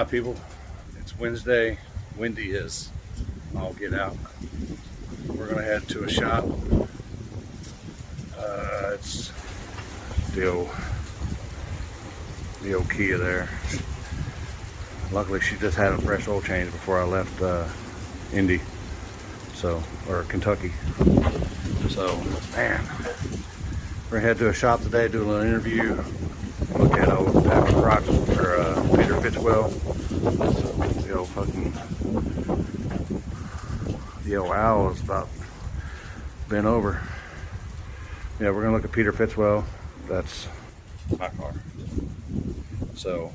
Alright people, it's Wednesday, windy as all get out. We're gonna head to a shop. It's the old Kia there. Luckily she just had a fresh oil change before I left Indy, or Kentucky. So man, we're gonna head to a shop today, do a little interview, look at old Peter Fitzwell. The old owl is about bent over. Yeah, we're gonna look at Peter Fitzwell. That's my car. So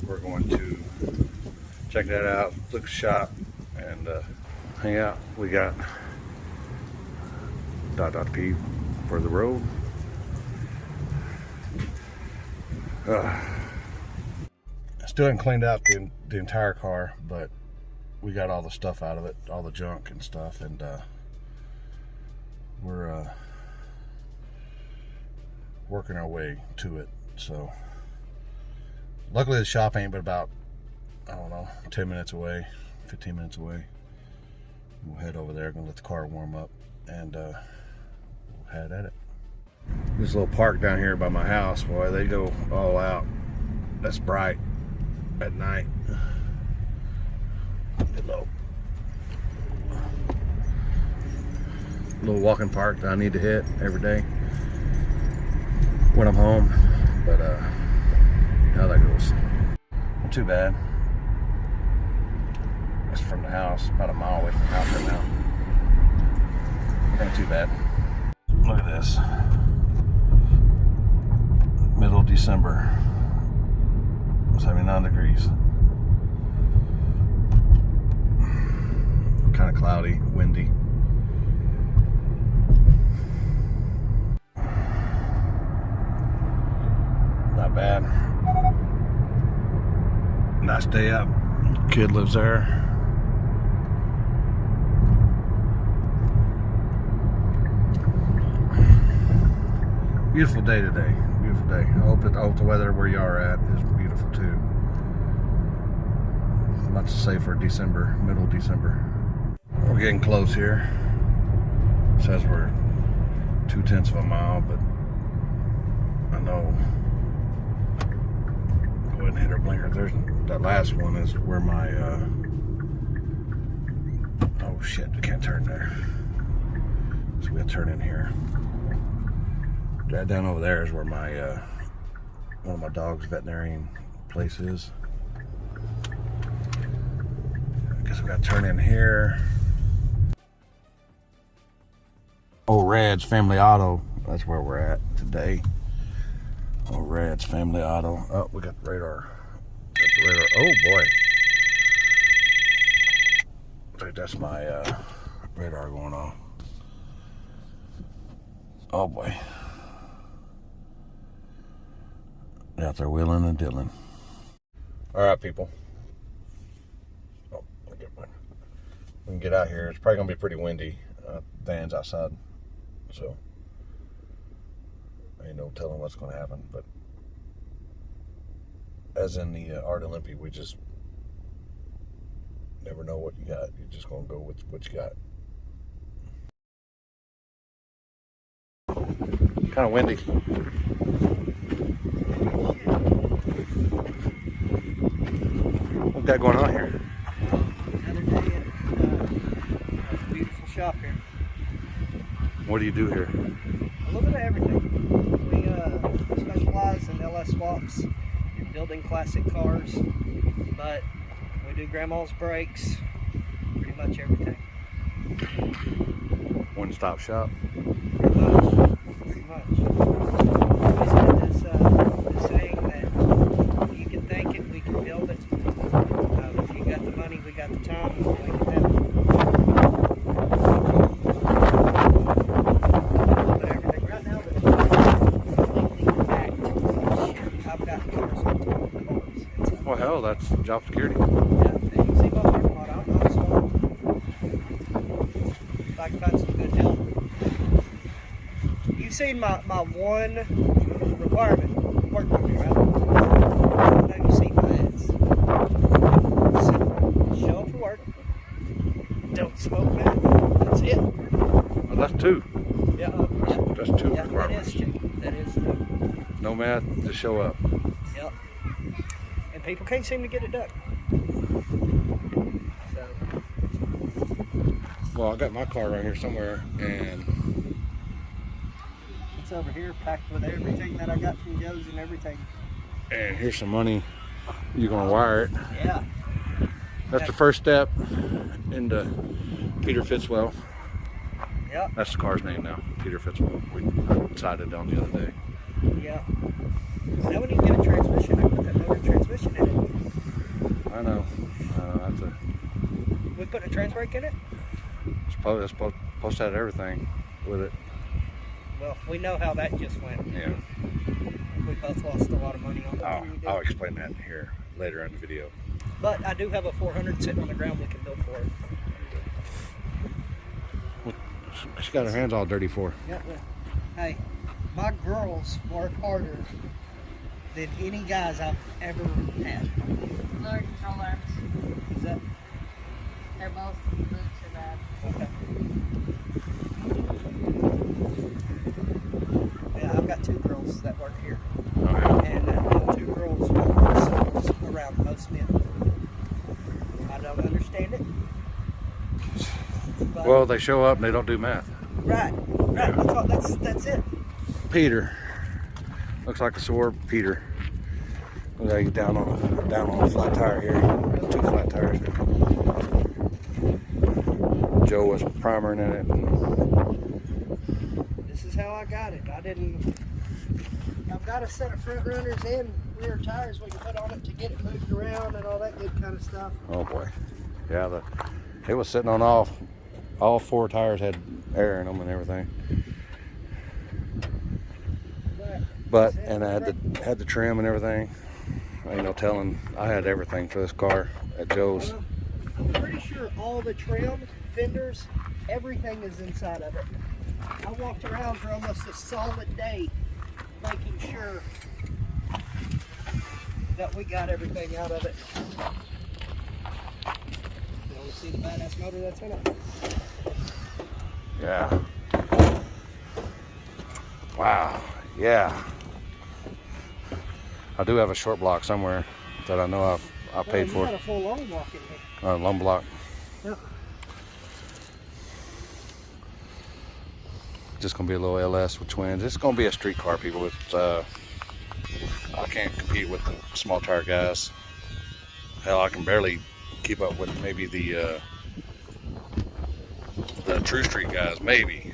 we're going to check that out, look at the shop, and hang out. We got ... P for the road. Still haven't cleaned out the entire car, but we got all the stuff out of it, all the junk and stuff, and we're working our way to it. So luckily the shop ain't but about, I don't know, 10 minutes away, 15 minutes away. We'll head over there, gonna let the car warm up, and we'll head at it. This little park down here by my house, boy, they go all out. That's bright at night. Little walking park that I need to hit every day when I'm home, but how that goes. Not too bad. That's from the house, about a mile away from the house right now. Ain't too bad. Look at this. Middle of December. 79 degrees. Kind of cloudy, windy. Not bad. Nice day up. Kid lives there. Beautiful day today. Beautiful day. I hope the weather where you are at is beautiful too. Not to say for December, middle of December. We're getting close here. It says we're 0.2 of a mile, but I know. Go ahead and hit our blinker. That last one is where my oh shit, we can't turn there. So we gotta turn in here. Right down over there is where my one of my dog's veterinarian place is. I guess we gotta turn in here. Old Rad's Family Auto, that's where we're at today. Old Rad's Family Auto. Oh, we got the radar. Got the radar. Oh boy. I think that's my radar going off. Oh boy. Out there wheeling and dealing. Alright people. Oh, we can get out here. It's probably gonna be pretty windy. Van's outside. So ain't no telling what's gonna happen, but as in the Art Olympic, we just never know what you got. You're just gonna go with what you got. Kind of windy. What we got going on here? Another day at a beautiful shop here. What do you do here? A little bit of everything. We specialize in LS swaps and building classic cars, but we do grandma's brakes, pretty much everything. One-stop shop. Pretty much. Pretty much. We said this saying that you can think it, we can build it. If you got the money, we got the time, we can have it. Well, hell, that's job security. Yeah, you can see my parking lot. I'm not small. If I can find some good help. You've seen my one requirement. Work with me, right? I know you've seen my ads. that's two. Yeah, That's two yeah, that requirements. is two. That is two. No math, just show up. Yep. And people can't seem to get it done. So. Well, I got my car right here somewhere, and It's over here packed with everything that I got from Joe's and everything. here's some money. You're gonna wire it. Yeah. That's the first step into Peter Fitzwell. Yep. That's the car's name now, Peter Fitzwell. We decided on the other day. Yeah. Now we need to get a transmission. I put that motor transmission in it. I know. That's a. We put a trans brake in it? It's supposed to have everything with it. Well, we know how that just went. Yeah. We both lost a lot of money on that. I'll explain that here later in the video. But I do have a 400 sitting on the ground we can build for it. She got her hands all dirty for her. Yeah. Hey, my girls work harder than any guys I've ever had. Lower control arms. Is that They're both boots are bad. okay? Yeah, I've got two girls that work here, and the two girls work themselves around most men. I don't understand it. But, Well, they show up and they don't do math. right. That's it. Peter. Looks like a sore Peter. We gotta get down on a flat tire here. 2 flat tires here. Joe was primering in it. This is how I got it. I've got a set of front runners and rear tires we can put on it to get it moved around and all that good kind of stuff. Oh boy. Yeah, it was sitting on all 4 tires had air in them and everything. But and I had the trim and everything. Ain't no telling. I had everything for this car at Joe's. I'm pretty sure all the trim, fenders, everything is inside of it. I walked around for almost a solid day making sure that we got everything out of it. You want to see the badass motor that's in it? Yeah. Wow. Yeah. I do have a short block somewhere that I know I paid You for. got a full long block in here. Long block. Yep. Just gonna be a little LS with twins. It's gonna be a street car, people. It's I can't compete with the small tire guys. Hell, I can barely keep up with maybe the true street guys. Maybe.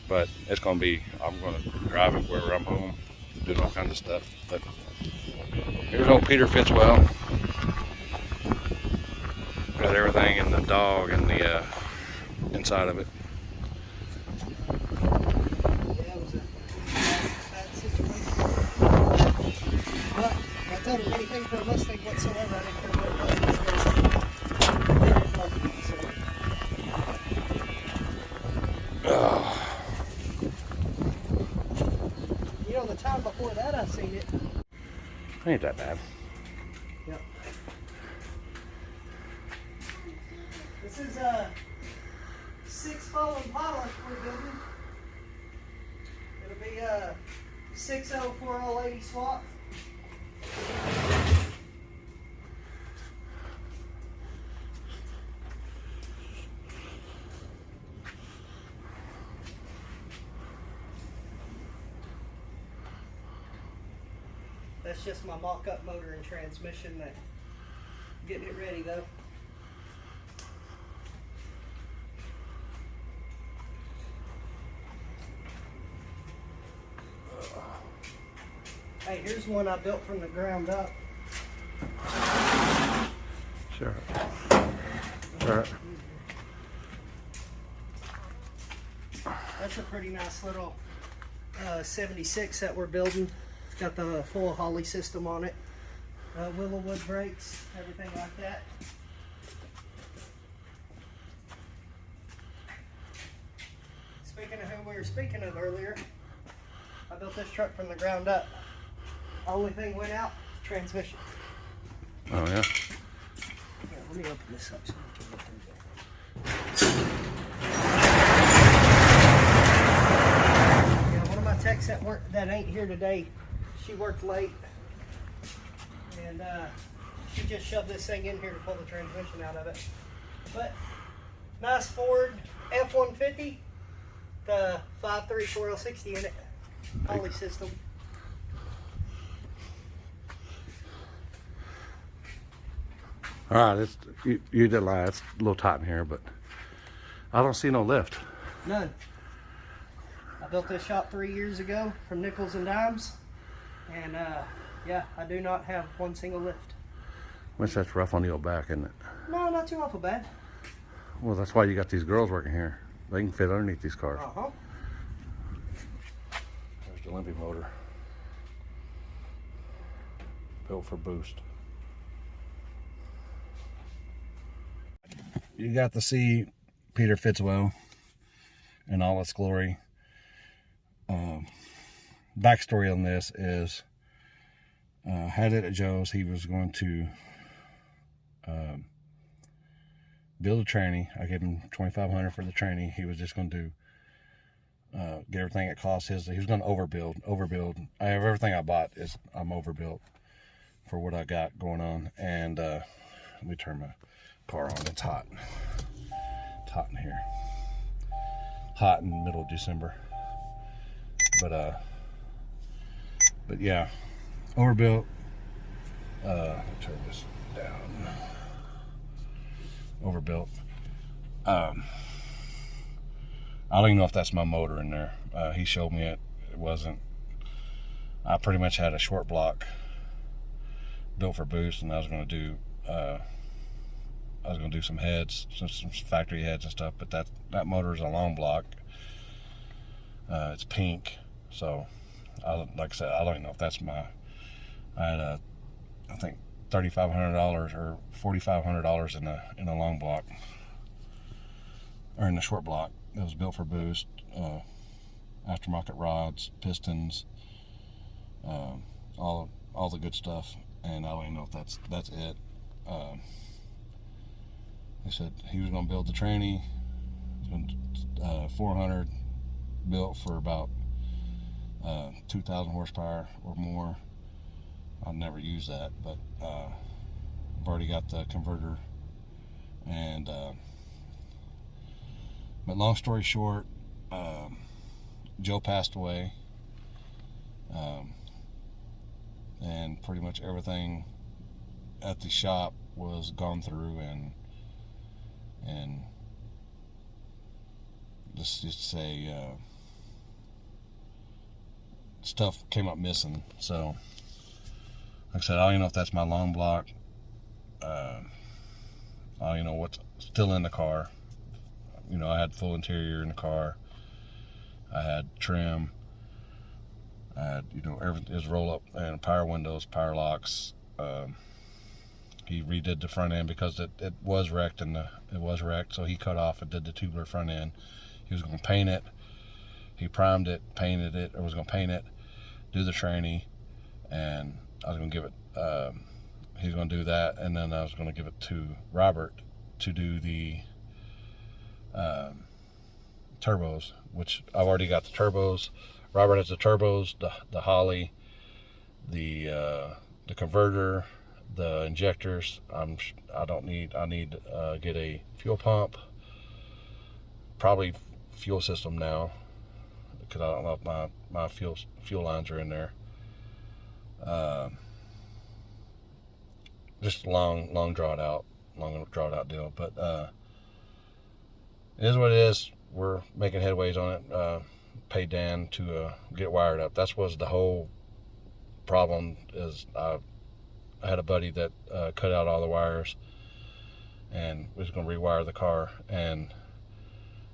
But it's gonna be. I'm gonna drive it wherever I'm home, doing all kinds of stuff. But here's old Peter Fitzwell. Got everything in the dog and the inside of it. Yeah, it was a bad situation. But I told him anything for a Mustang whatsoever, I didn't care what it was. You know, the time before that I seen it. Ain't that bad. Yep. This is 6 fallen pilots we're building. It'll be a 604080 swap. That's just my mock-up motor and transmission. That getting it ready though. Hey, here's one I built from the ground up. Sure. Sure. That's a pretty nice little 76 that we're building. It's got the full Holly system on it. Willowwood brakes, everything like that. Speaking of who we were speaking of earlier, I built this truck from the ground up. Only thing went out, transmission. Oh yeah. Here, let me open this up so we can look through there. that ain't here today. She worked late, and she just shoved this thing in here to pull the transmission out of it. But nice Ford F-150, the 5.3 4L60 in it, poly system. All right, you did lie. It's a little tight in here, but I don't see no lift. None. I built this shop 3 years ago from nickels and dimes, and yeah, I do not have one single lift. Which that's rough on the old back, isn't it? No, not too awful bad. Well, that's why you got these girls working here. They can fit underneath these cars. Uh-huh. There's the Limpy motor. Built for boost. You got to see Peter Fitzwell in all its glory. Backstory on this is, had it at Joe's, he was going to build a tranny. I gave him $2,500 for the tranny. He was just going to get everything it cost his. He was going to overbuild. I have everything I bought I'm overbuilt for what I got going on. And let me turn my car on. It's hot. It's hot in here. Hot in the middle of December. But yeah, overbuilt. Turn this down. Overbuilt. I don't even know if that's my motor in there. He showed me it. It wasn't. I pretty much had a short block built for boost, and I was going to do some heads, some factory heads and stuff. But that motor is a long block. It's pink, so like I said, I don't even know if that's my. I had I think $3,500 or $4,500 in a long block, or in the short block. It was built for boost, aftermarket rods, pistons, all the good stuff. And I don't even know if that's it. He said he was going to build the tranny. It was 400 built for about 2,000 horsepower or more. I'll never use that, but I've already got the converter. And but long story short, Joe passed away, and pretty much everything at the shop was gone through, and just say stuff came up missing. So like I said, I don't even know if that's my long block. I don't even know what's still in the car. You know, I had full interior in the car. I had trim. I had, everything is roll up and power windows, power locks. He redid the front end because it was wrecked, so he cut off and did the tubular front end. He was going to paint it. He primed it, painted it, or was going to paint it, do the tranny, and I was going to give it, he's going to do that, and then I was going to give it to Robert to do the turbos, which I've already got the turbos. Robert has the turbos, the Holly, the converter, the injectors. I need to get a fuel pump, probably fuel system now, because I don't know if my fuel lines are in there. Just a long drawn out deal, but it is what it is. We're making headways on it. Paid Dan to get wired up. That was the whole problem. Is I had a buddy that cut out all the wires and was going to rewire the car, and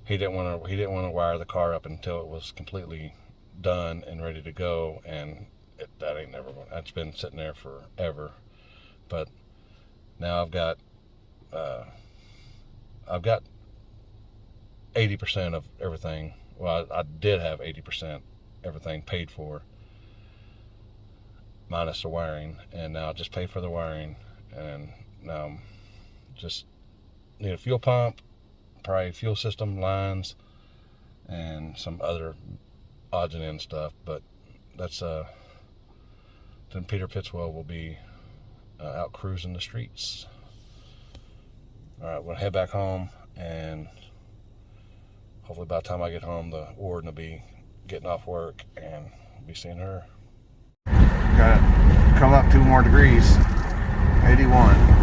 he didn't want to wire the car up until it was completely done and ready to go. And that ain't never going. That's been sitting there forever. But now I've got 80% of everything. Well, I did have 80% everything paid for, minus the wiring, and now I just paid for the wiring, and now just need a fuel pump, probably fuel system lines, and some other odds and ends stuff. But that's then Peter Fitzwell will be out cruising the streets. All right, we're gonna head back home, and hopefully by the time I get home, the warden will be getting off work and be seeing her. Got to come up 2 more degrees. 81.